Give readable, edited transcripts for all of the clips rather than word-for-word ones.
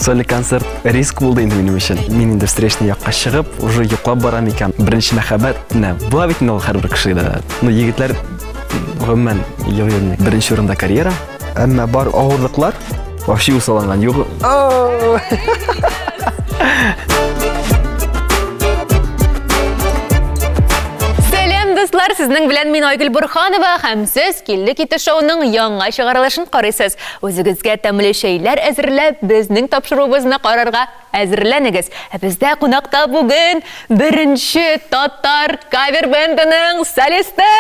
Сольный концерт риск булды инде минем өчен. Мин инде встречный якка чыгып, уже йоклап барам икән. Беренче мәхәббәт, була бит инде ул һәрбер кешегә. Егетләр гомумән йөргән беренче урында карьера, әмма бар авырлыклар вообще усаланган юк. Dostlar, sizning bilan men Oygul Burxonova һәм siz Killi Kiti shouning yangi чыгарылышын карыйсыз. Үзегезгә тәмле шәйләр әзерләп, безнең тапшыруыбызны карарга әзерләнегез. Бездә кунакта бүген беренче татар кавер бендының солисты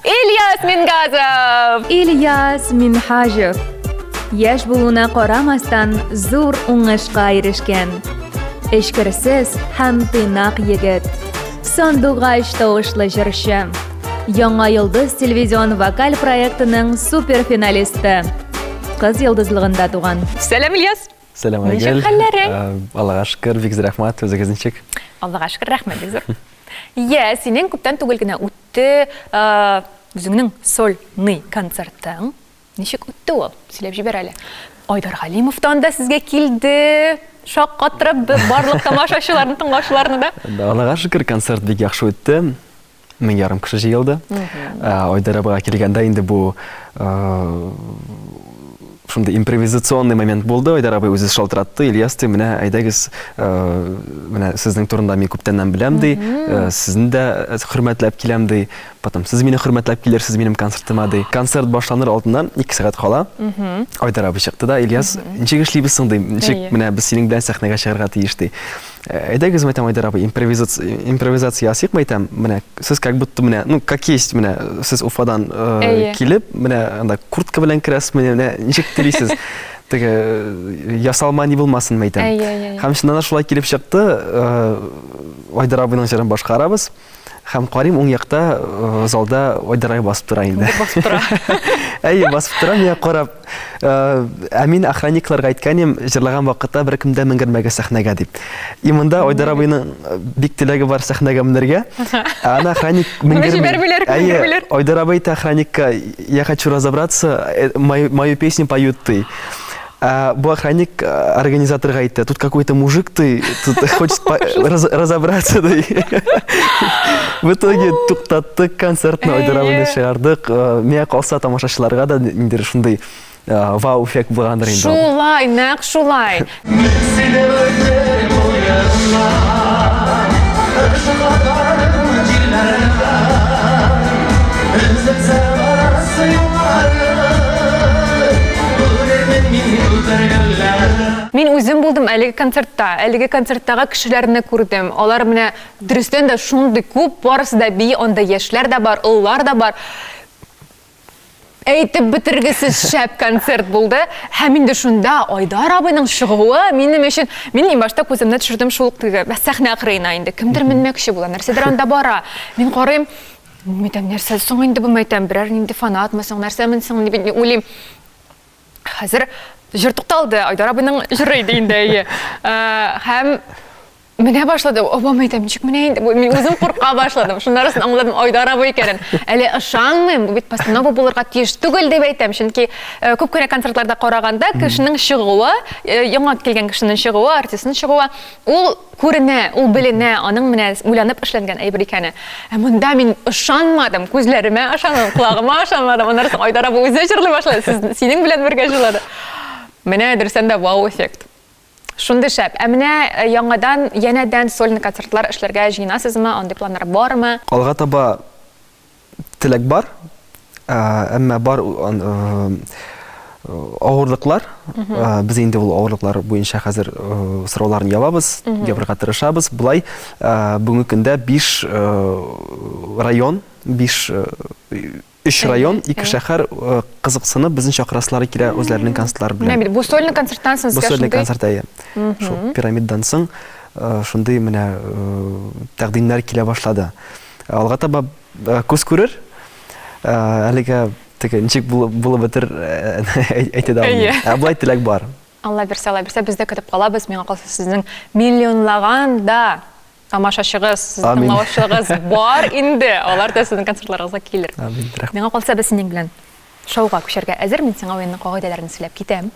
Ильяс Мингазов. Ильяс Минхажев. Яшь булуына карамастан зур уңышка ирешкән. Эшкерсез һәм тыйнак егет. Сандугач тавышлы җырчы. Яңа йолдыз телевизион вокаль проектының суперфиналисты. Кыз йолдызлыгында туган. Сәлам, Ильяс. Сәлам, Айгөл. Ничек хәлләрең? Аллага шөкер, бик рәхмәт, үзегез ничек? Аллага шөкер, рәхмәт бик. Я, синең күптән түгел генә үтте, үзеңнең сольный концертың. Ничек үтте ул? Сөйләп җибәр әле. Айдар Галимовтан да сезгә килде. Шаккатырып барлык тамашачыларны, тыңлаучыларны да. Аллага шөкер, концерт бик яхшы үтте. 1000 ярым кеше җыелды. Айдар абыга килгәндә инде бу шундай импровизационный момент булды. Айдар абый үзе шалтыратты. Ильяс, менә әйдәгез, менә сезнең турында мин күптәннән беләм ди. Сезне дә хөрмәтләп киләм ди. Потом сез мине хөрмәтләп килерсез минем концертыма ди. Концерт башланыр алдыннан 2 сәгать кала. Айдар абый чыкты да, Ильяс, ничек эшлибез соң ди? Ничек менә без синең белән сәхнәгә чыгарга тиеш ди. Әйдәгез, мәйтәм, Айдар абый, импровизация ясыйк, мәйтәм, менә сез как будто менә, как есть, менә сез Уфадан килеп, менә анда куртка белән керәсез, менә ничек телисез. Теге ясалма ни булмасын, мәйтәм. Һәм шуннан шулай килеп чыкты, Айдар абыйның җырын башкарабыз. Һәм карыйм, уң якта залда Айдар абый басып тора инде. Басып тора. Басып тора, миңа карап. Мин охранникларга әйткәнем, җырлаган вакытта беркемдә менгермәгә сәхнәгә дип. И монда Айдар абыйның бик теләге бар сәхнәгә менергә. Ана охранник менгермәй. Айдар абый охранникка: "Я хочу разобраться, мою песню поют ты". Бу охранник организаторга әйтте: "Тут какой-то мужик, ты тут хочет разобраться". В итоге туктаттык концертны, Айдар абыйны чыгардык. Миңа калса, тамашачыларга да инде шундый вау эффект булгандыр инде. Шулай, нәкъ шулай. Мин үзем булдым әлеге концерттагы кешеләрне күрдем. Алар менә дөрестән дә шундый күп, барысы да бии, анда яшьләр дә бар, уллар да бар. Әйтеп бетергесез шәп концерт булды. Һәм инде шунда Айдар абыйның чыгуы минем өчен, мин башта күземне төшердем шул сәхнә кырыена инде. Кемдер менмәкче була, нәрсәдер анда бара. Мин карыйм, мәйтәм, нәрсә соң инде бу, мәйтәм, берәр инде фанатмы соң, нәрсәмен соң дип уйлыйм. Хәзер җыр тукталды, Айдар абыйның җыры иде инде. Һәм менә башлады. Оба, мәйтәм, ничек менә инде? Мин үзем курка башладым. Шуннан соң аңладым, Айдар абый икәнен. Әле ышанмыйм, бу бит постанова булырга тиеш түгел дип әйтәм. Чөнки күп кенә концертларда караганда кешенең чыгуы, яңа килгән кешенең чыгуы, артистның чыгуы, ул күренә, ул беленә, аның менә уйланып эшләнгән әйбер икәне. Монда мин ышанмадым, күзләремә ышанмадым, құлағыма ышанмадым. Аннан соң Айдар абый үзе җырлый башлады, синең белән бергә җырлады. Менә дөрестән дә вау эффект. Шундай шәп. Менә яңадан, янәдән сольный концертлар эшләргә җыенасызмы? Андый планнар бармы? Алга таба теләк бар, әмма бар авырлыклар. Без инде ул авырлыклар буенча хәзер сорауларны ябабыз, ябырга тырышабыз. Булай бүгенге көндә 5 район, 3 район, 2 шәһәр кызыксынып безнең чакырасылары килә үзләренең концертлары белән. Менә бу сольный концерттан соң сезгә шундый концерт әйе. Шул пирамидадан соң шундый менә тәкъдимнәр килә башлады. Алга таба күз күрер. Әлегә теге ничек булып бетер әйтә дә алмыйм. Булай теләк бар. Алла бирсә, без дә көтеп калабыз. Миңа калса, сезнең миллионлаган да тамашачыгыз, тыңлаучыгыз бар инде. Алар да сезнең концертларыгызга килер. Миңа калса, без синең белән шоуга күчәргә әзер. Мин сиңа уенның кагыйдәләрен сөйләп китәм.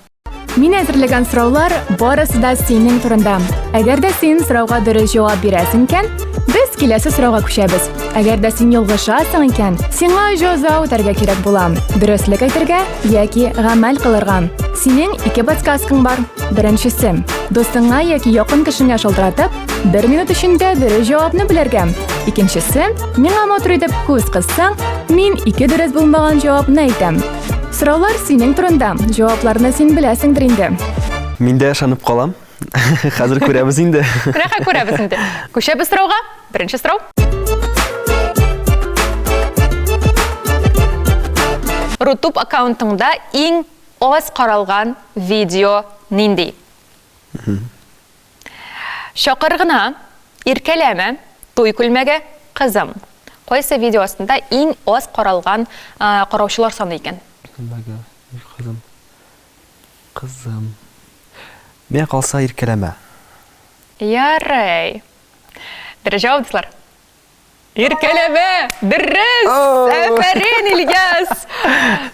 Мин әзерләгән сораулар барысы да синең турында. Әгәр дә син сорауга дөрес җавап бирәсең икән, без киләсе сорауга күчәбез. Әгәр дә син ялгышасың икән, сиңа җәза үтәргә кирәк була. Дөреслекә әйтергә яки гамәл кылырга. Синең 2 подсказкаң бар. Беренчесе, дустыңа яки якын кешеңә шалтыратып, 1 минут эчендә дөрес җавапны белергә. Икенчесе, миңа матур итеп күз кыссаң, мин 2 дөрес булмаган җавапны әйтәм. Сораулар синең турында. Җавапларны син беләсеңдер инде. Мин дә ышанып калам. Хәзер күрәбез инде. Күрәбез инде. Күчәбез сорауга. Беренче сорау. Рутуб аккаунтыңда иң аз каралган видео нинди? Шакыргына, иркәләмә, туй күлмәгә, кызым. Кайсы видеосында иң аз каралган караучылар саны икән? Кызым. Миңа калса иркәләмә. Ярый. Дөрес җаваплар. Иркәләмә! Дөрес! Афәрин, Ильяс!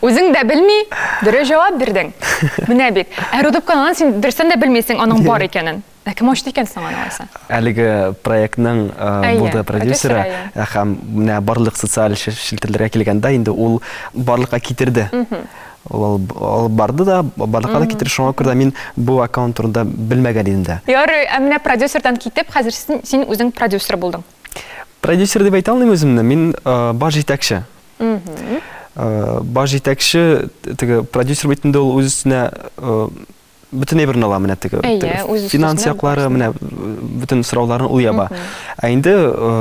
Үзең дә белми, дөрес җавап бирдең. Менә бит. Рутуб каналын син дөрестән дә белмисең аның бар икәнен. Кем ачты икән соң аны алса? Әлеге проектның булды продюсеры һәм менә барлык социаль шелтерләргә килгәндә инде ул барлыкка китерде. Ул барды да барлыкка да китер, шуңа күрә мин бу аккаунт турында белмәгән идем. Ярый, менә продюсердан китеп, хәзер син үзең продюсер булдың. Продюсер дип әйтә алмыйм үземне, мин баш җитәкче. Баш җитәкче, теге продюсер битендә ул үзенә бөтен әйберне ала, менә теге финанс яклары, менә бөтен сорауларны ул яба. Ә инде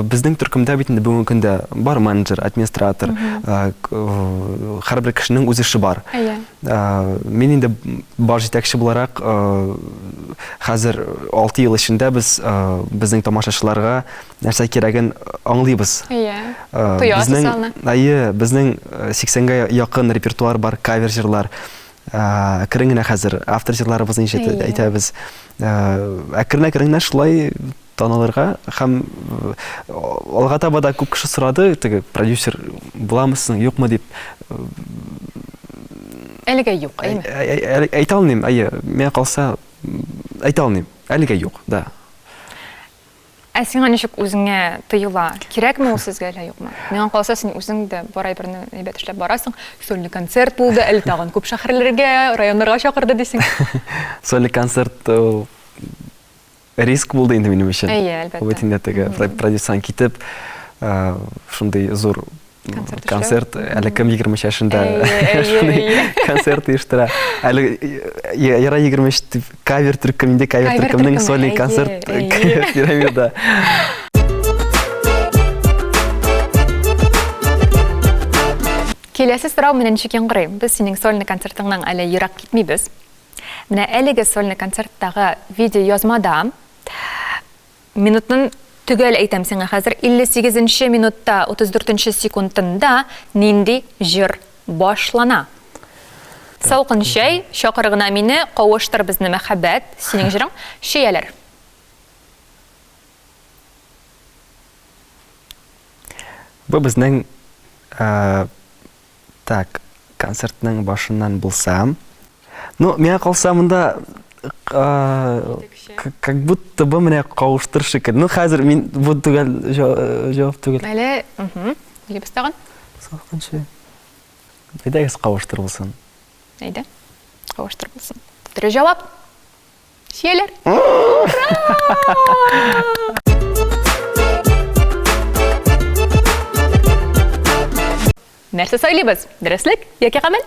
безнең төркемдә бит инде бүгенге көндә бар менеджер, администратор, һәрбер кешенең үз эше бар. Мин инде баш җитәкче буларак хәзер 6 ел эчендә без безнең тамашачыларга нәрсә кирәген аңлыйбыз. Безнең 80-га якын репертуар бар, кавер җырлар. Кереңгенә хәзер автор җырларыбызны әйтәбез. Кереңгенә шулай танылырга һәм алга таба да күп кеше сорады, теге продюсер буламысың, юкмы дип. Әлегә юк, әйме? Әйтә алмыйм, миңа калса әйтә алмыйм. Әлегә юк, да. Ә сиңа ничек үзеңә тыела? Кирәкме ул сезгә әллә юкмы? Миңа калса син үзең дә барай берне әйбәт эшләп барасың. Сольный концерт булды, әле тагын күп шәһәрләргә, районнарга чакырды дисең. Сольный концерт риск булды инде минем өчен. Әлбәттә. Бу инде теге продюсердан китеп, шундый зур концерт, әле кем 20 яшында концерт оештыра. Әле яра 23 кавер төркем, инде кавер төркемнең сольный концерт пирамида. Киләсе сорау менән ничек яңгырый? Без синең сольный концертыңнан әле ерак китмибез. Менә әлеге сольный концерттагы видео язмада минутның төгәл әйтәм сиңа хәзер 58-нче минутта 34-нче секундында нинди җыр башлана. Салкын чәй, чакыргына мине, кавыштыр безне мәхәббәт, синең җырың шияләр. Бу безнең концертның башыннан булсам, ну, миңа калса монда как будто бы менә кавыштыр шикелле. Ну, хәзер мин бу түгел җавап түгел. Әле, билебез тагын. Салкынчы. Әйдәгез кавыштыр булсын. Әйдә. Кавыштыр булсын. Дөрес җавап. Шияләр. Нәрсә сөйлибез? Дөрестлек яки гамәл?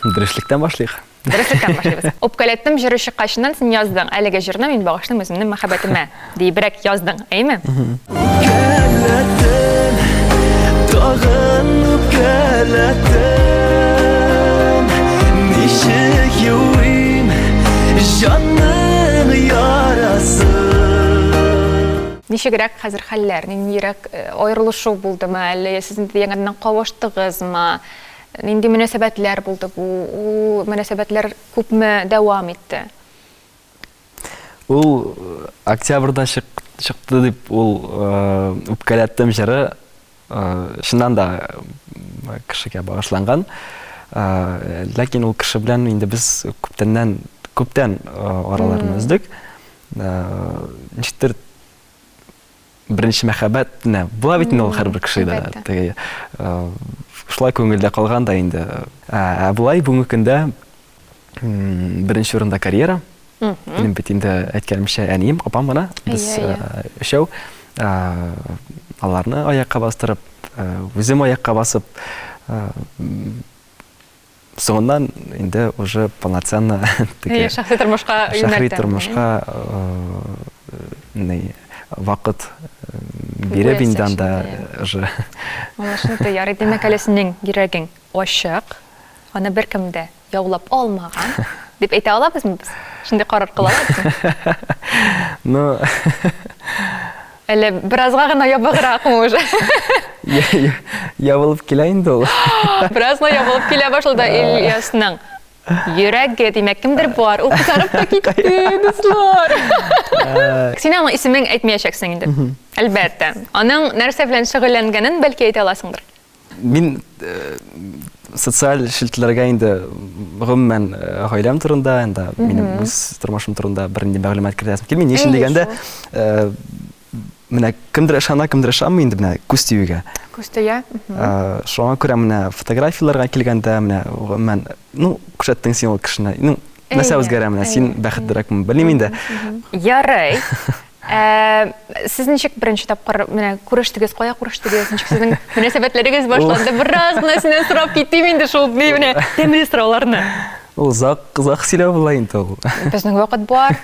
Дөрестлектән башлыйк. Дөрестлектән башлыйбыз. Опкалеттем җыры чыккачыннан син яздың. Әлеге җырны мин багышлыйм үземнең мәхәббәтемә. Дибрәк яздың, әйме? Кәләтем, тагын кәләтем, ничек юыйм җанның ярасын. Ничегрәк хәзер хәлләр? Нинdirәк аерылышу булдымы? Әллә сез яңадан кавыштыгызмы? Нинди мөнәсәбәтләр булды бу? Ул мөнәсәбәтләр күпме дәвам итте? Ул октябрьдә чыкты дип ул үпкәләттем җыры чыннан да кешегә багышланган. Ләкин ул кеше белән инде без күптән араларны үздек. Ничектер беренче мәхәббәт була бит инде ул һәрбер кешедә. Теге шулай күңелдә калган да инде. Булай бүгенге көндә беренче урында карьера. Минем бит инде әйткәнемчә әнием, апам гына без өчәү аларны аякка бастырып, үзем аякка басып, соңыннан инде уже полноценно теге шәхси тормышка вакыт биреп инде анда уже. Алашны ярый демәк әле синең йөрәгең ачык, аны беркем дә яулап алмаган дип әйтә алабызмы без? Шундый карар кыла алабызмы? Ну, әле биразга гына ябыгракмы уже? Ябылып килә инде ул. Биразга ябылып килә башлады Ильясның. Йөрәге димәк кемдер бар, ул кызарып та китте, дуслар. Син аңа исемен әйтмәячәксең инде. Әлбәттә. Аның нәрсә белән шөгыльләнгәнен бәлки әйтә аласыңдыр. Мин социаль шилтләргә инде гомумән гаиләм турында, инде минем үз тормышым турында бернинди мәгълүмат кертәсем килми. Ни өчен дигәндә, менә кемдер ышана, кемдер ышанмый инде менә күз тиюгә. Күз тия. Шуңа күрә менә фотографияларга килгәндә менә гомумән, күрсәттең син ул кешене. Нәрсә үзгәрә менә, син бәхетлерәкме белмим инде. Ярый. Сез ничек беренче тапкыр менә күрештегез, кая күрештегез? Ничек сезнең мөнәсәбәтләрегез башланды? Бераз нәрсәне сорап китим инде шул менә темел сорауларны. Ул зак сөйләп була инде ул. Безнең вакыт бар.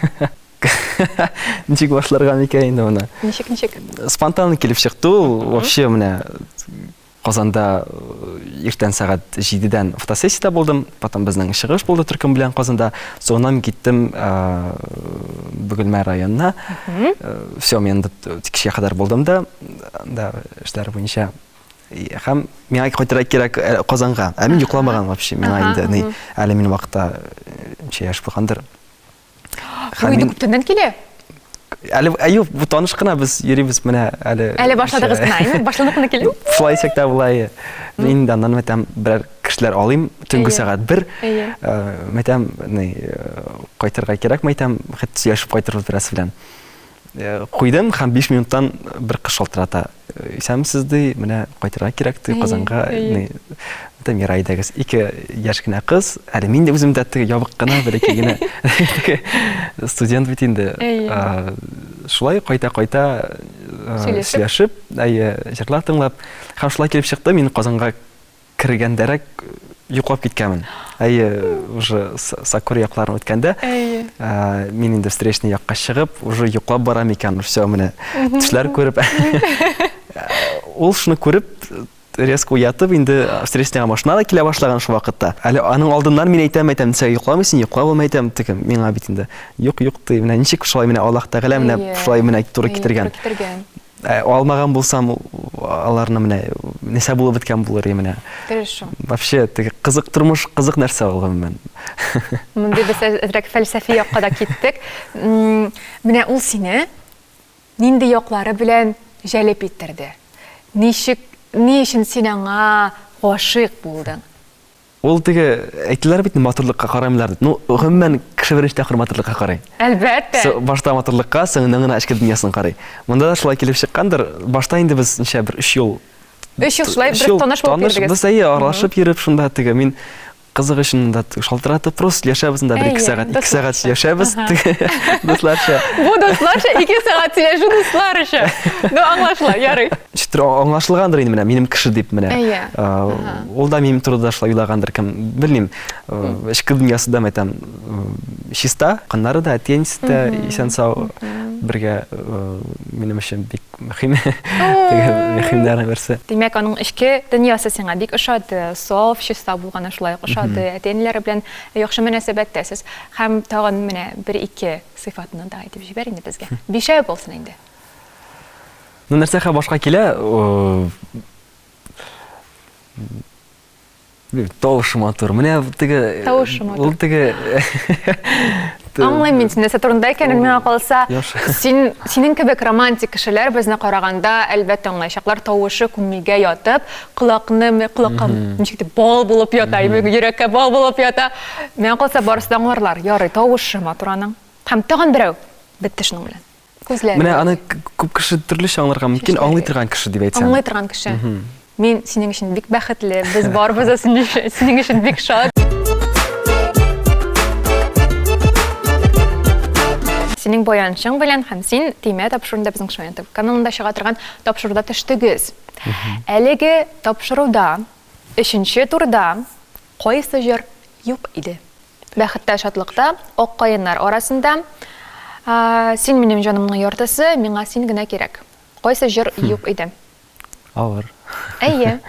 Ничек башларга микән инде моны? Ничек? Спонтанно килеп чыкты ул. Вообще менә Казанда иртән сәгать 7-дән фотосессияда булдым. Потом безнең чыгыш булды төркем белән Казанда. Соңыннан киттем Бөгелмә районына. Все, мен кичкә кадәр булдым да эшләр буенча. Һәм миңа кайтырга кирәк Казанга. Мин йокламаган вообще. Миңа инде әле минем вакытта яшь булгандыр. Буйды күптәннән килә. Әле бу таныш кына без йөрибез менә әле башладыгыз гына, башладык кына килә. Шулай сәктә булай. Мин даннан мәтәм бер кешеләр алыйм төнге сәгать 1. Мәтәм кайтырга кирәк, мәтәм хәт сөйләшеп кайтырбыз бераз белән. Куйдым һәм 5 минуттан бер кыш шалтырата. Исәмсез ди, менә кайтырга кирәк ди Казанга. Мирайдагыз 2 яшь кенә кыз, әле мин дә үзем дә ябык кына бәлки генә студент бит инде. Шулай кайта сөйләшеп, җырлар тыңлап, һәм шулай килеп чыкты, мин Казанга кергәндәрәк йоклап киткәнмен. Уже Сакур якларын үткәндә, мин инде встречный якка чыгып, уже йоклап барам икән, все менә төшләр күреп. Ул шуны күреп резко уятып, инде встречныйга машинада килә башлаган шул вакытта. Әле аның алдыннан мин әйтәм, син йокламыйсың, йоклап булмайтам, тикем. Миңа бит инде юк ди, менә ничек шулай менә Аллаһ Тәгалә менә шулай менә туры китергән. Алмаган булсам, аларны менә нәрсә булып биткән булыр менә. Дөрес. Вообще, кызык тормыш, кызык нәрсә булган. Монда без әзрәк фәлсәфи якка да киттек. Менә ул сине нинди яклары белән җәлеп иттерде? Ни өчен син аңа гашыйк булдың? Ул әйтәләр бит матурлыкка карамыйлар. Гомумән кеше беренче матурлыкка карый. Әлбәттә. Башта матурлыкка, соңыннан гына эчке дөньясын карый. Монда да шулай килеп чыккандыр. Башта инде без ничә бер 3 ел. 3 ел шулай бер таныш булып йөрдегез. Без аралашып йөреп шунда мин кызык өчен дә шалтыратып просто яшәбез инде 2 сәгать яшәбез. Дусларча. Бу дусларча 2 сәгать яшәү дусларча. Аңлашыла, ярый. Аңлашылгандыр инде менә минем кеше дип менә. Ул да минем турыда шулай уйлагандыр, кем белмим. Эчке дөньясында мәйтәм чиста, каннары да тенис тә исән сау бергә минем өчен бик мөһим. Мөһимнәрнең берсе. Димәк, аның эчке дөньясы сиңа бик ошады, саф, чиста булганы шулай ошады. Әтәниләре белән яхшы мөнәсәбәттәсез. Һәм тагын менә 1-2 сыйфатны да әйтеп җибәр инде безгә. 5 булсын инде. Нәрсәгә башка килә, тавышы матур. Менә ул Аңлайм мин сине турында икәнен миңа калса, Яхшы. синең кебек романтик кешеләр безне караганда әлбәттә аңлаячаклар тавышы күңелгә ятып, колакка ничек бал булып ята, йөрәккә бал булып ята. Миңа калса барысы да аңларлар. Ярый, тавышы матураның. Һәм тагын берәү бетте шуның белән. Күзләре. Менә аны күп кеше төрлечә аңларга мөмкин, аңлый торган кеше дип әйтсәм. Аңлый торган кеше. Мин синең өчен бик бәхетле, без барыбыз да синең өчен бик шат. Синең баянчың белән һәм син тимә тапшыруда безнең Шаян ТВ каналында чыга торган тапшыруда төштегез. Әлеге тапшыруда 3нче турда кайсы җыр юк иде? Бәхеттә, шатлыкта, ак каеннар арасында син минем җанымның яртысы, миңа син генә кирәк. Кайсы җыр юк иде? Авыр. Әйе.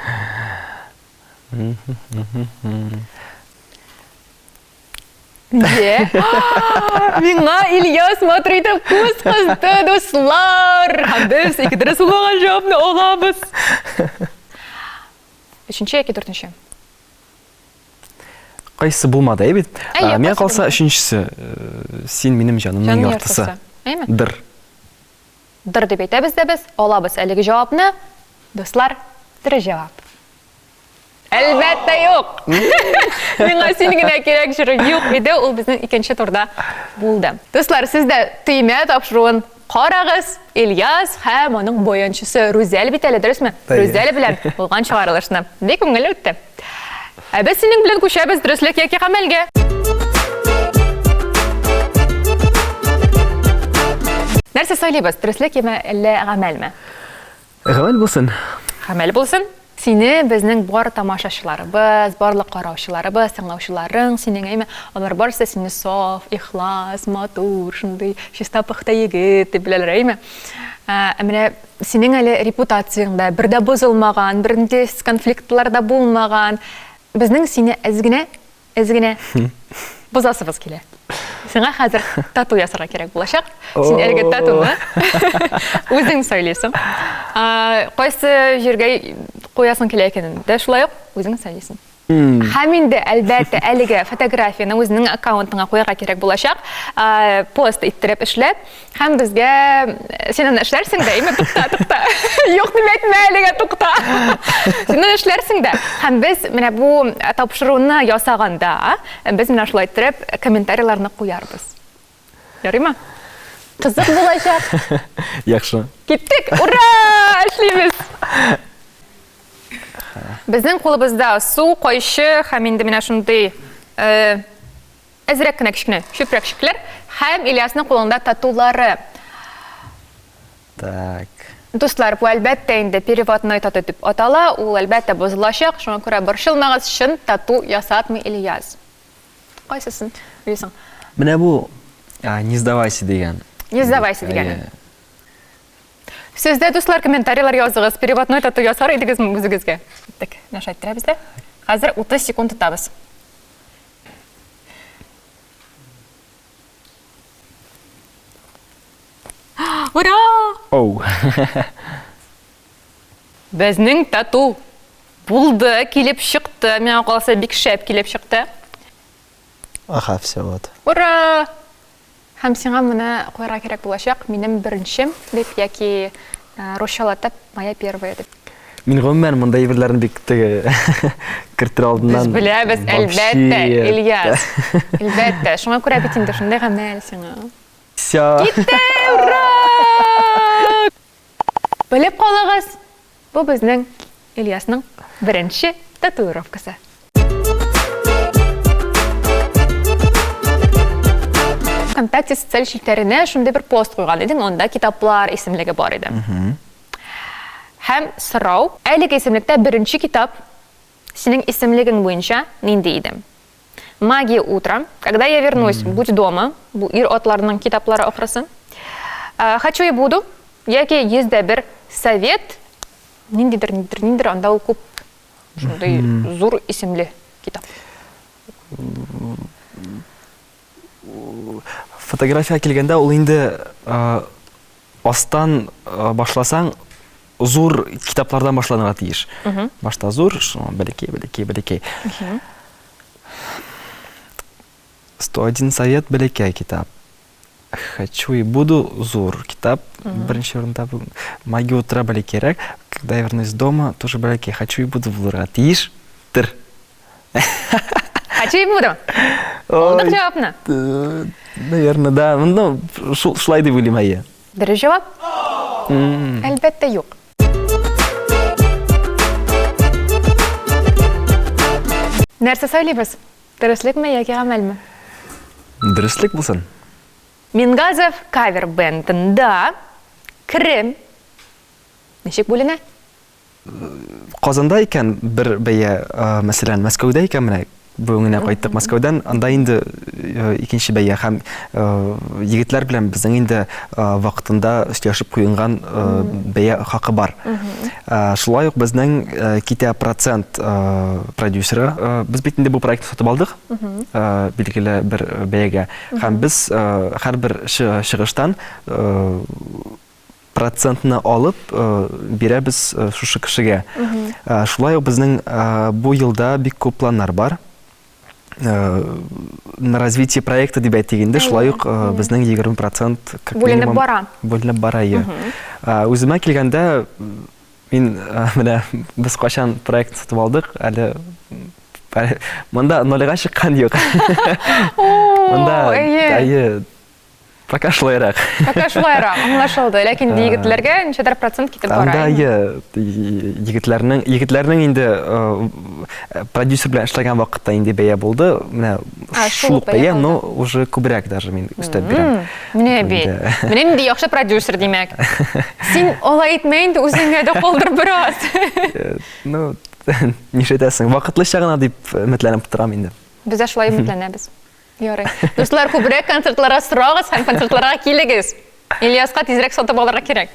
Миңа Ильяс Матритов күз кысты, дуслар. Һәм без икедә суган җавапны алабыз. 3нче яки 4нче? Кайсы булмады, бит. Әйе, Миңа кайсы калса 3нчесе. Син минем җанымның яртысы. Әйме? Дыр. Дыр дип әйтәбез дә без алабыз әлеге җавапны. Дуслар, дөрес җавап. Әлбәттә юк. Миңа син генә кирәк җыры юк иде, ул безнең 2нче турда булды. Дуслар, сез дә тыйма тапшыруын карагыз. Ильяс һәм аның баянчысы Рүзәл бит әле, дөресме? Рүзәл белән булган чыгарылышны. Бик күңелле үтте. Ә без синең белән күчәбез дөреслек яки гамәлгә. Нәрсә сөйлибез? Дөреслек яме әллә гамәлме? Гамәл булсын. Гамәл булсын. Сине безнең бар тамашачыларыбыз, барлык караучыларыбыз, тыңлаучыларың, синең әйме, алар барысы сине саф, ихлас, матур, шундый чиста пөхтә егет дип беләләр, әйме. Менә синең әле репутацияңда бер дә бозылмаган, бернинди конфликтлар да булмаган. Безнең сине әзгенә бозасыбыз килә. Сиңа хәзер тату ясарга кирәк булачак. Син әлеге татуны үзең сөйлисең. Кайсы җиргә куясың килә икәнен дә шулай ук үзең сөйлисең. Һәм инде әлбәттә әлеге фотографияны үзенең аккаунтыңа куярга кирәк булачак. Пост иттереп эшләп, һәм безгә син аны эшләрсең дә, име тукта. Юк дип әйтмә, әлегә тукта. Син аны эшләрсең дә. Һәм без менә бу тапшыруны ясаганда, без менә шулай иттереп комментарийларны куярбыз. Ярыймы? Кызык булачак. Яхшы. Киттек. Ура! Эшлибез. Безнең кулыбызда су, кайшы һәм инде менә шундый әзрәк кенә кичкенә чүпрәк шикләр һәм Ильясның кулында татулары. Так. Дуслар, бу әлбәттә инде переводной тату дип атала, ул әлбәттә бозылачак, шуңа күрә борчылмагыз, чын тату ясатмый Ильяс. Кайсысын белсең? Менә бу не сдавайся дигән. Не сдавайся дигән. Сез дә, дуслар, комментарийлар языгыз, переводной тату ясар идегезме үзегезгә? Так, наша әйттерәбез дә. Хәзер 30 секунд тотабыз. Ура! Оу. Безнең тату булды, килеп чыкты. Миңа калса бик шәп килеп чыкты. Аха, все вот. Ура! Һәм сиңа моны куярга кирәк булачак. Минем беренчем дип яки русчалатып моя первая дип. Мин гомумән мондай әйберләрне бик теге кертер алдыннан. Без беләбез, әлбәттә, Ильяс. Әлбәттә, шуңа күрә бит инде шундый гамәл сиңа. Все. Китте, ура! Белеп калыгыз. Бу безнең Ильясның беренче татуировкасы. ВКонтакте социаль челтәренә шундый бер пост куйган идең, онда китаплар исемлеге бар иде. Һәм сорау, әлеге исемлектә беренче китап синең исемлегең буенча нинди иде? Магия утра, когда я вернусь, будь дома, бу ир атларының китаплары ахрысы. Хочу и буду, яки езде бер совет, ниндидер, анда ул күп шундый зур исемле китап. Фотография килгәндә ул инде астан башласаң зур китаплардан башланырга тиеш. Башта зур, бәләкәй. 101 совет бәләкәй китап. Хочу и буду зур китап. Беренче урында бу Маги утра бәләкәйрәк. Когда я вернусь дома, тоже бәләкәй. Хочу и буду булырга тиеш. Тыр. Хочу и буду. Олдық жауапны. Наверное, да. Ну, шулай дип уйлыйм әйе. Дөрес жауап? Әлбәттә юк. Нәрсә сөйлибез? Дөреслекме яки гамәлме? Дөрестлек булсын. Мингазов кавер бендында Крым ничек бүленә? Казанда икән бер бәя, мәсәлән, Мәскәүдә икән менә бүгенгә кайттык Мәскәүдән, анда инде икенче бәя һәм егетләр белән безнең инде вакытында сөйләшеп куйган бәя хакы бар. Шулай ук безнең китә процент продюсеры, без бит инде бу проектны сатып алдык, билгеле бер бәягә, һәм без һәрбер чыгыштан процентны алып бирәбез шушы кешегә. Шулай ук безнең бу елда бик күп планнар бар. На развитие проекта дип әйтгәндә, шулай ук безнең 20% как минимум бүленеп бара. Үземә килгәндә мин менә без качан проект сатып алдык, әле монда нолга чыккан юк. Монда пока шулайрак. Пока шулайрак, аңлашылды. Ләкин егетләргә ничәдер процент китеп бара. Анда егетләрнең инде продюсер белән эшләгән вакытта инде бәя булды. Менә шул бәя, но уже күбрәк даже мин өстәп бирәм. Менә бит. Менә инде яхшы продюсер димәк. Син алай итмә инде, үзеңә дә калдыр бераз. Ну, нишләтәсең? Вакытлыча гына дип өметләнеп торам инде. Без дә шулай өметләнәбез. Ярый. Дуслар, күбрәк концертларга сорагыз һәм концертларга килегез. Ильяска тизрәк сатып алырга кирәк.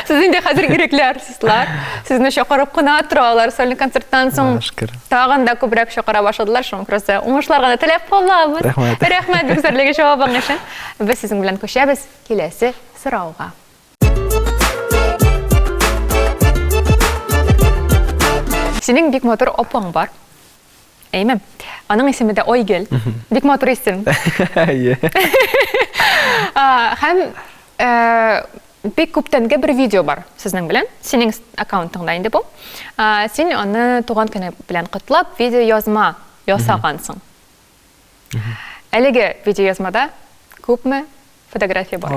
Сез инде хәзер ирекләрсезләр. Сезне чакырып кына торалар. Сольный концерттан соң тагын да күбрәк чакыра башладылар. Шуңа күрә уңышларга теләп калабыз. Рәхмәт бигзәрлеге җавабың өчен. Без сезнең белән күчәбез киләсе сорауга. Синең бик матур апаң бар. Әйме? Аның исеме дә Ойгел. Бик матур исем. Һәм бик күптәнге бер видео бар сезнең белән. Синең аккаунтыңда инде бу. Син аны туган көне белән котлап видео язма ясагансың. Әлеге видео язмада күпме фотография бар?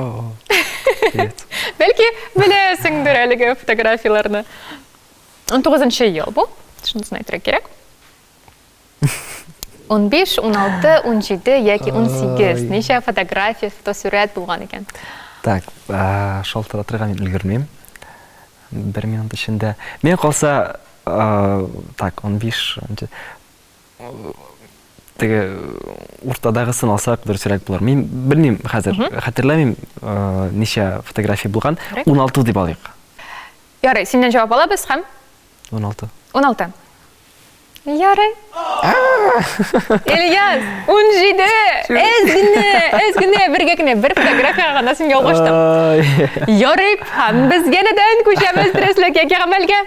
Бәлки беләсеңдер әлеге фотографияларны. 19-нчы ел бу. Шунысын әйтергә кирәк. 15, 16, 17 яки 18 ничә фотография, фотосурәт булган икән? Так, шалтыратырга мин өлгермим. 1 минут эчендә. Мен калса, так, 15, теге уртадагысын алсак дөресрәк булыр. Мин белмим хәзер, хәтерләмим ничә фотография булган. 16 дип алыйк. Ярый, синнән җавап алабыз һәм 16. 16. Ярый. Ильяс, 17. Эзгене бергә генә бер фотография гына син ялгыштым. Ярый, һәм без янәдән күчәбез дөреслеккә гамәлгә.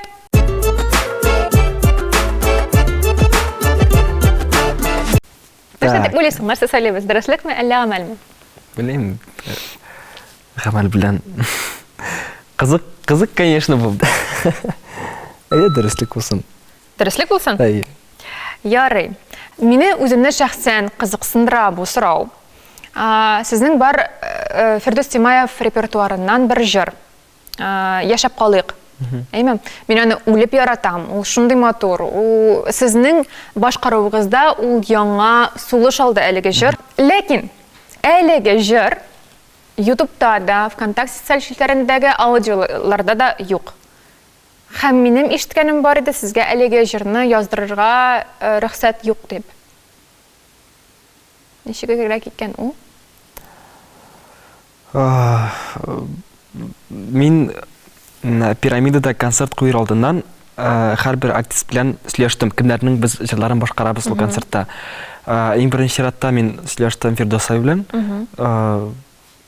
Нәрсә дип уйлыйсың? Нәрсә сөйләбез? Дөреслекме, әллә гамәлме? Белмим. Гамәл белән. Кызык, конечно, булды. Дөреслек булсын. Дөреслек булсын? Әйе. Ярый. Мине үземне шәхсән кызыксындыра бу сорау. Сезнең бар Фирдус Тимаев репертуарыннан бер җыр. Яшәп калыйк. Әйме? Мин аны үлеп яратам. Ул шундый матур. Ул сезнең башкаруыгызда ул яңа сулыш алды әлеге җыр. Ләкин әлеге җыр YouTube'да да, ВКонтакте социаль челтәрендәге аудиоларда да юк. Һәм минем ишеткәнем бар иде, сезгә әлеге җырны яздырырга рөхсәт юк дип. Ничек кирәк икән ул? Мин пирамидада концерт куер алдыннан һәрбер артист белән сөйләштем. Кемнәрнең без җырларын башкарабыз ул концертта. Иң беренче чиратта мин сөйләштем Фирдус белән.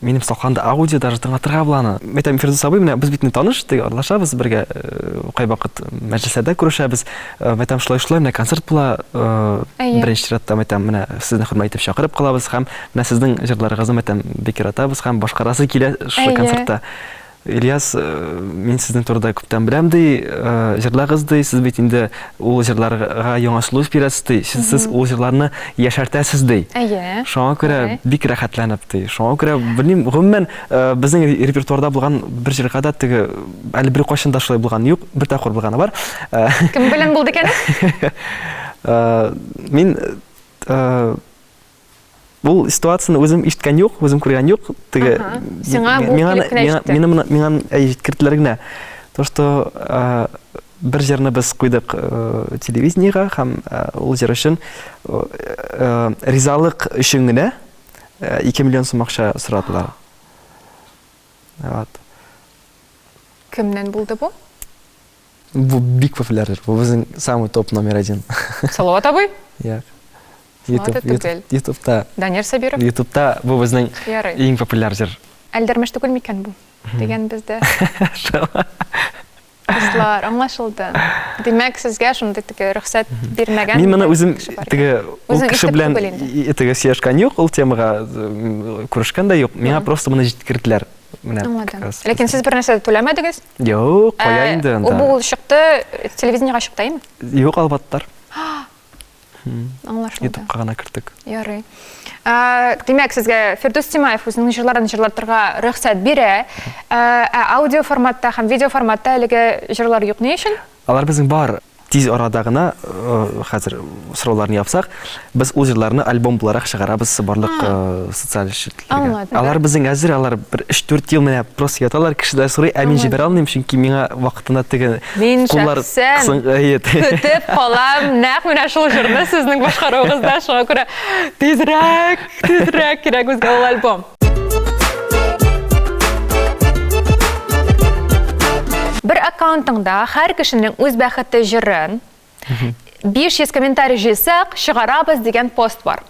Минем салқанда аудио даже тыңлатырга буланы. Мәйтәм Фирдус абый менә без бит таныш, теге аралашабыз бергә кай вакыт мәҗлесләрдә күрешәбез. Мәйтәм шулай менә концерт була. Беренче чиратта мәйтәм менә сезне хөрмәт итеп чакырып калабыз һәм менә сезнең җырларыгызны мәйтәм бик яратабыз һәм башкарасы килә шул концертта. Ильяс, мин сезнең турыда күптән беләм ди, җырлагыз ди, сез бит инде ул җырларга яңашлык бирәсез ди, сез ул җырларны яшәртәсез ди. Шуңа күрә бик рәхәтләнеп ди. Шуңа күрә белмим, гомумән безнең репертуарда булган бер җырга да теге әле бер кайчан да шулай булган юк, бер тапкыр булганы бар. Кем белән булды икән? Мин бул ситуацияны үзем ишеткән юк, үзем күргән юк. Теге миңа җиткерделәр генә. То что бер җырны без куйдык телевидениегә һәм ул җыр өчен ризалык өчен генә 2 миллион сум акча сорадылар. Вот. Кемнән булды бу? Бу бик популяр. Бу безнең самый топ номер 1. Салават абый? Як. YouTube'та. Данияр Сабиров. YouTube'та бу безнең иң популяр җыр. Әлдермеш түгел микән бу? Дигән бездә. Кызлар, аңлашылды. Димәк, сезгә шундый теге рөхсәт бирмәгән. Мин моны үзем теге ул кеше белән теге сөйләшкән юк, ул темага күрешкән дә юк. Миңа просто моны җиткерделәр. Ләкин сез бер нәрсә түләмәдегез? Юк, кая инде анда. Бу чыкты, телевидениегә чыктымы? Юк, албаттар. Аңлашылды. YouTube'га гына кертик. Ярый. Димәк, сезгә Фирдус Тимаев үзенең җырларын җырлатырга рөхсәт бирә. Аудио форматта һәм видео форматта әлеге җырлар юк ни өчен? Алар безнең бар. Тиз арада гына хәзер сорауларны япсак, без ул җырларны альбом буларак чыгарабыз барлык социаль шитләргә. Алар безнең әзер, алар бер 3-4 ел менә просто яталар, кешеләр сорый, ә мин җибәрә алмыйм, чөнки миңа вакытында теге куллар көтеп калам, нәкъ менә шул җырны сезнең башкаруыгызда, шуңа күрә тизрәк кирәк безгә ул альбом. Бер аккаунтыңда һәр кешенең үз бәхете җырын 500 комментарий җыйсак, чыгарабыз дигән пост бар.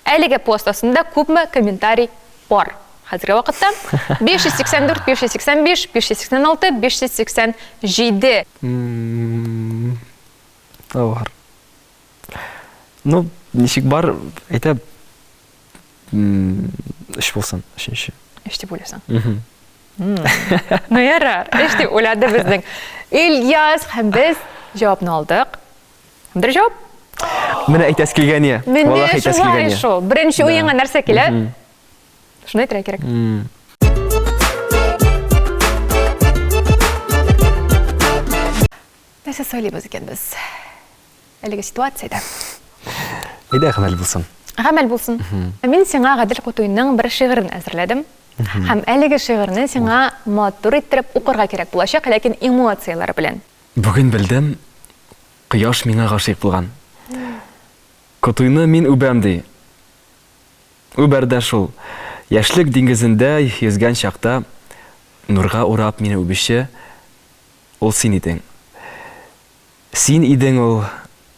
Әлеге пост астында күпме комментарий бар? Хәзерге вакытта 584, 585, 586, 587. Бар. Ну, ничек бар, әйтә 3 булсын, 3нче. 3 дип уйласаң. Ну ярар, эш дип уйлады безнең Ильяс һәм без җавапны алдык. Бер җавап? Менә әйтәс килгәне. Валлаһи әйтәс килгәне. Шул, беренче уеңа нәрсә килә? Шуны әйтергә кирәк. Нәрсә сөйлибез икән без? Әлеге ситуациядә. Әйдә гамәл булсын. Гамәл булсын. Мин сиңа Гадел Кутуйның бер шигырен әзерләдем. Һәм әлеге шигырьне сиңа матур иттереп укырга кирәк булачак, ләкин эмоциялар белән. Бүген белдем, кояш миңа гашыйк булган. Кутуйны мин үбәм ди. Үбәрдә шул. Яшьлек диңгезендә йөзгән чакта нурга урап мине үбүче ул син идең. Син идең ул,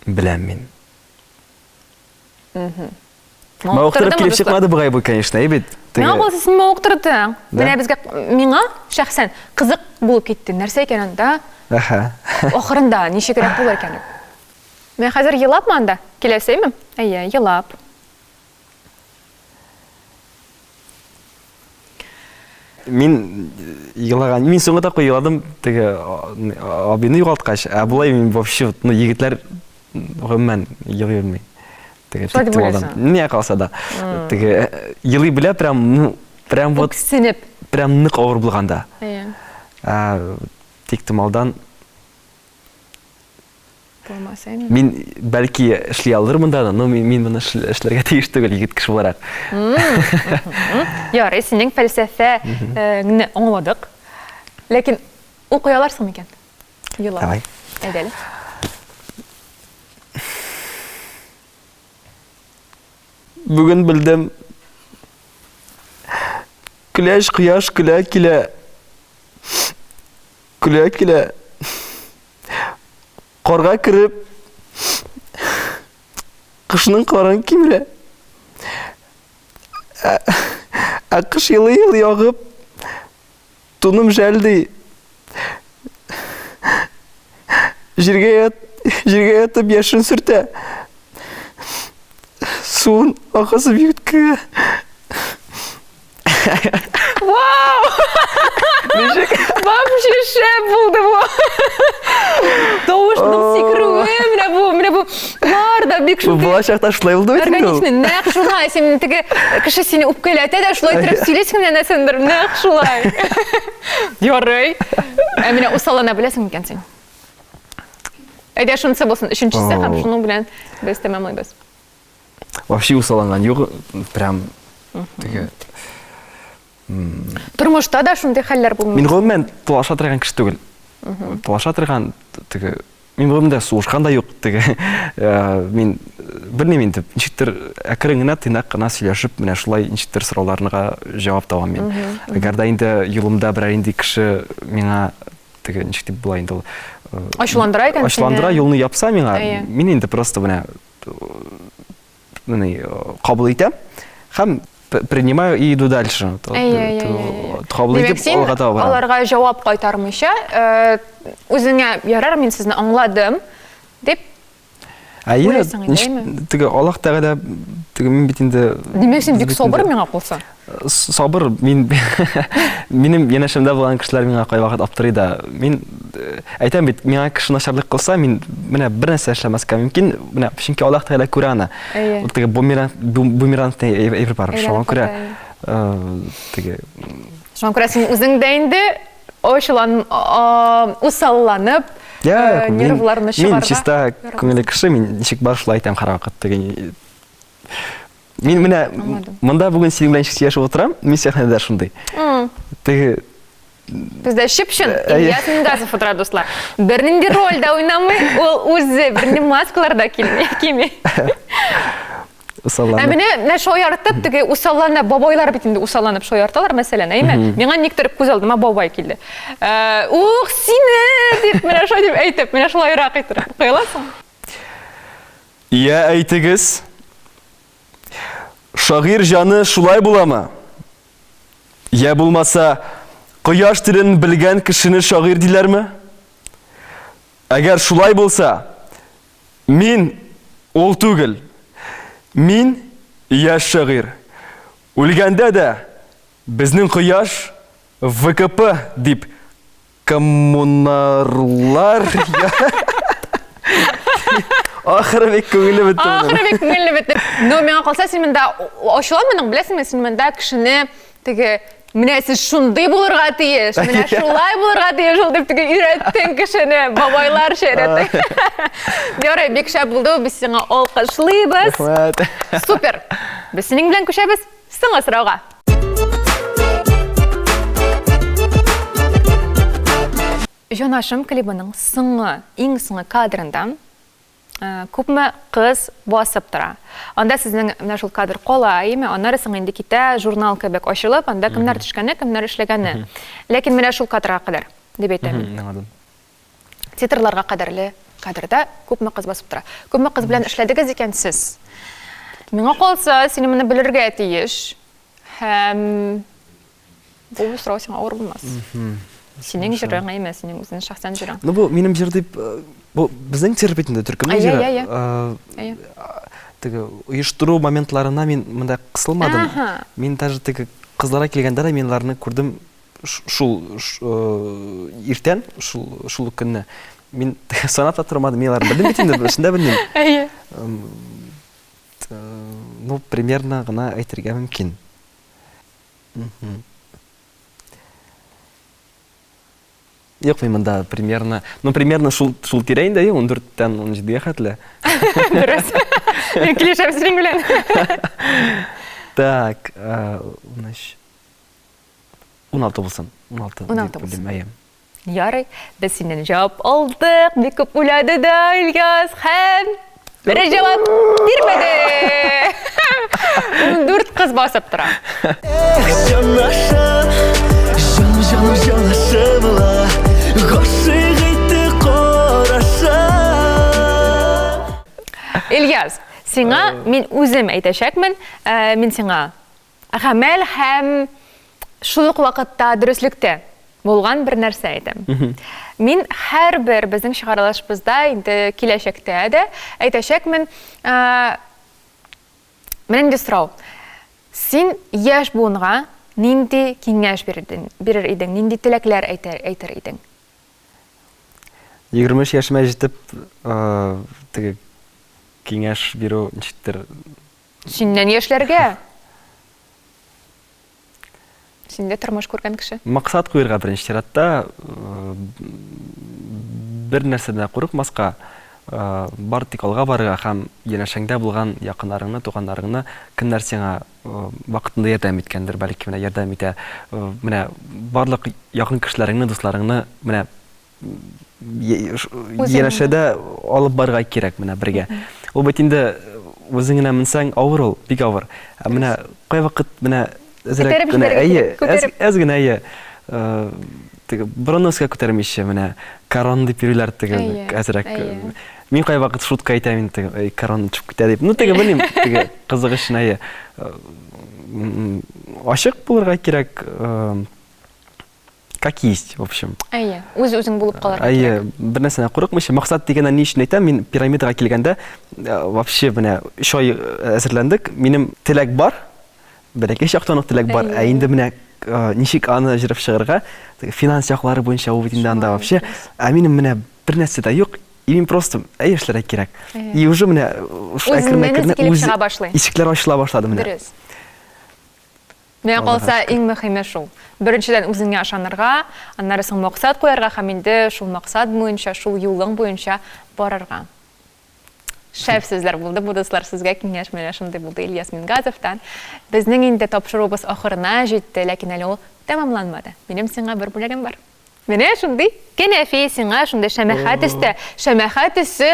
беләм мин. Мауктырып килеп чыкмады бугай бу, конечно, бит. Миңа булса син мауктырдың. Менә безгә миңа шәхсән кызык булып китте. Нәрсә икән анда? Ахырында ничегрәк булыр икән? Мен хәзер елапмы анда? Киләсәйме? Әйе, елап. Мин елаган, мин соңгыда куйладым, теге абыйны югалткач, ә булай мин вообще, ну егетләр гомумән елый белми. Теге тиктеп алдым. Не калса да. Теге елый белә прям вот прям нык авыр булганда. Тиктемалдан булмасаймы? Мин бәлки эшли алырмын да, но мин моны эшләргә тиеш түгел, егет кеше буларак. Ярый, синең фәлсәфәне аңладык. Ләкин укый аларсың микән? Елап. Давай. Әйдәле. Бүген белдем. Көләш кояш көлә килә. Көлә килә. Карга кирип кышның карын кимерә. Ақыш ел яғып, тұным жәлді. Жерге ятып яшын сүрті. Суын ағасы бүйіткі. Вау! Вообще шеп болды bu. Doğuşның секіруі, міне bu бар да бек шуты. Болашақта шылай болды өйтінді ол? Органичный, нәқ шулай, сен тігі кіші сені үпкеләті де шулай тұрып сөйлесің мен әсендір, нәқ шулай. Ярый. Міне ұсалана білесің екен сен. Әйде шынысы болсын, үшіншісі қам шының білән біз тәмамлайбыз. Вообще ұсаланған жоқ, прям Тұрмышта да шындай хәлләр болмайды. Мен ғылымен толаша тұрған кіші түгіл. Толаша тұрған, мен ғылымда суышқан да жоқ. Мен білмеймін деп, нешіктір әкіріңіна тыйнақ қана сөйлешіп, міне шылай нешіктір сұрауларыға жауап табам мен. Әгерда енді юлымда бір әйінді кіші меңа, нешіктіп бұл айында Ашыландыра екен сені? Ашыландыра юлны япса меңа, мен енді просто қабыл етем. Хам принимаю и иду дальше. Демек сен оларға жауап қайтармыша, өзіңе ярар мен сізні аңладым деп ойлайсың, деймі? Аллах тағала, мен бетінде... Демек сен бек собыр меңа қолса? Собыр, менің енашымда болған кішілер меңа қай вақыт аптырыйда. Мен айтам бет, меңа кіші нашарлық қылса, мен бір нәрсе әшілемеске мүмкін, шынке Аллах тағала көре ана. Бумерангтен евір бар, шоған көре. Шоған көре сен өзің дәйінді ұсалланып, нервларыны шығарға. Мен чиста көңілі кіші, мен нешік бар шылай айтам қара вақыт. Мен мұнда бүгін сенің білән шешіп отырам, мен сияқтан әдәр шындай. Бізде шипшін, Ильяс Мингазов отыра достар. Бірнінде рөлда ойнамай, ол өзі бірнінде маскаларда кемей. Усалланып. Әміне шой артып, усалланып, бабайлар бетінде усалланып шой арталар мәселен, әйме? Меңа нектіріп көз алдыма бабай келді. Ух, сені деп, мені шой деп әйтіп, мені шолай ұрақ етіріп. Қойыласың? Иә, әйтігіз. Шағир жаны шулай булама. Я булмаса, құяш тілін білген кішіні шағир дилер ме? Әгер шулай болса, мен ол түгіл. Мен яш шағир. Өлгенде де біздің құяш ВКП деп коммунарлар... Ақыры бек көңілі бітті. Ақыры бек көңілі бітті. Но меңа қалса, сен мінда ашыламының, білесің мен, сен мінда кішіні міне сіз шундай болырға тиеш, міне шулай болырға тиеш, ол деп үйреттің кішіні, бабайлар шереттің. Дөрі, бек шәп болды, біз сеңа алқышлайбыз. Супер. Біз сенің білен көшәбіз, сыңа сұрауға. Жонашым клибінің сыңы, ең сыңы кадрында көпмі қыз басып тұра. Анда сіздің шул кадр қолай, онары сыңы енді кете журнал көбек ашылып, анда кімдер түшкені, кімдер ішлегені. Лекен мене шул кадрға қадар, деп айтамын. Титрларға қадарлы кадрда көпмі қыз басып тұра. Көпмі қыз білән ішледігіз екен сіз. Меңа қолса, сені мұны білірге тиеш. Бұл сұрау сен ауыр болмас. Сенің жүрің емес, сенің өзінің шақсан жүрің. Бұл менің жерде, біздің терапетінде түркімнің жері. Үйіштіру моментларына мен мұнда қысылмадым. Мен даже қызлара келгендері менларыны көрдім шул ертен, шул күнні. Мен санап та тұрмадым, менларын білдім бетінде, шында білдім. Ну, примерно ғана айтырға мүмкін. Yok мен да примерно, ну примерно шул тирейн да, 14-тен 17-ге хәтле. Дөрес. Мен килешәм синең белән. Так, 16 булсын. 16 булсын. Ярый, без синнән җавап алдык. Бик күп уйлады да Ильяс һәм бер җавап бирмәде. 14 кыз басып тора. Ильяс, сиңа мен үзем әйтәчәкмен, мен сиңа гамәл һәм шул ук вакытта дөреслекте булган бер нәрсә әйтәм. Мин һәрбер безнең чыгарылышыбызда инде киләчәктә дә әйтәчәкмен, менә инде сорау. Син яшь буынга нинди киңәш бирер идең, нинди теләкләр әйтер идең? 23 яшыма җитеп, теге киңәш бирү ничектер. Синнән яшьләргә? Синдә тормыш күргән кеше. Максат куярга беренче чиратта, бер нәрсәдән курыкмаска, бар тик алга барырга һәм янәшәңдә булган якыннарыңны, туганнарыңны кемнәр сиңа вакытында ярдәм иткәндер, бәлки менә ярдәм итә. Менә барлык якын кешеләреңне, дусларыңны менә янәшәдә алып барырга кирәк менә бергә. Ул бит инде үзеңнә менсәң авыр ул, бик авыр. Менә кай вакыт менә әзрәк кенә әзгенә теге бронуска күтәрмичә менә корон дип йөриләр теге әзрәк. Мин кай вакыт шутка әйтәм инде теге корон чыгып китә дип. Ну теге белмим, теге кызыгыш нәе. Ашык булырга кирәк. Как есть, в общем. Үз-үзең булып калырга кирәк. Бер нәрсәдән курыкмыйча, максат дигәннән ни өчен әйтәм? Мин пирамидага килгәндә, вообще менә 3 ай әзерләндек. Минем теләк бар. Бәләкәй чактан ук теләк бар. Инде менә ничек аны җырып чыгарга, финанс яклары буенча ул бит инде анда вообще. Минем менә бер нәрсә дә юк. Им просто эшләргә кирәк. И уже менә әкрен-әкрен ишекләр ачыла башлады менә. Дөрес. Менә калса иң мөһиме шул. Беренчедән үзеңә ышанырга, аннары соң максат куярга һәм инде шул максат буенча, шул юлың буенча барырга. Шәп сүзләр булды, бу дуслар сезгә киңәш менә шундый булды Ильяс Мингазовтан. Безнең инде тапшыруыбыз ахырына җитте, ләкин әле ул тәмамланмады. Минем сиңа бер бүләгем бар. Менә шундый кенәфи сиңа шундый шәмәхәт өсте. Шәмәхәт төсе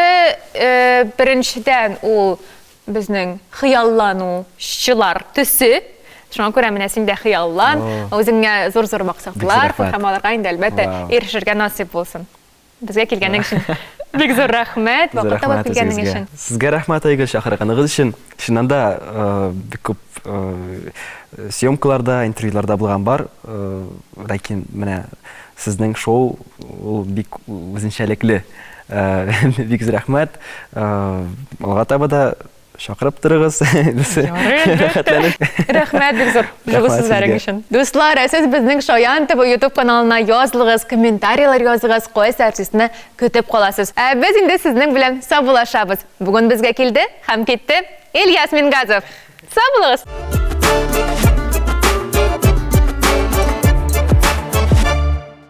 беренчедән ул безнең хыялланучылар төсе. Шуңа күрә менә синдә хыяллан, үзеңә зур-зур максатлар һәм аларга инде әлбәттә ирешергә насыйп булсын. Безгә килгәнең өчен бик зур рәхмәт, вакыт табып килгәнең өчен. Сезгә рәхмәт әйгә чакырганыгыз өчен. Чыннан да бик күп съемкаларда, интервьюларда булган бар, ләкин менә сезнең шоу ул бик үзенчәлекле. Бик зур рәхмәт. Алга таба да шакырып торыгыз. Рәхмәт бик зур җылы сүзләрең өчен. Дуслар, сез безнең Шаян ТВ YouTube каналына язлыгыз, комментарийлар языгыз, кайсы артистны көтеп каласыз. Без инде сезнең белән саубуллашабыз. Бүген безгә килде һәм китте Ильяс Мингазов. Сау булыгыз.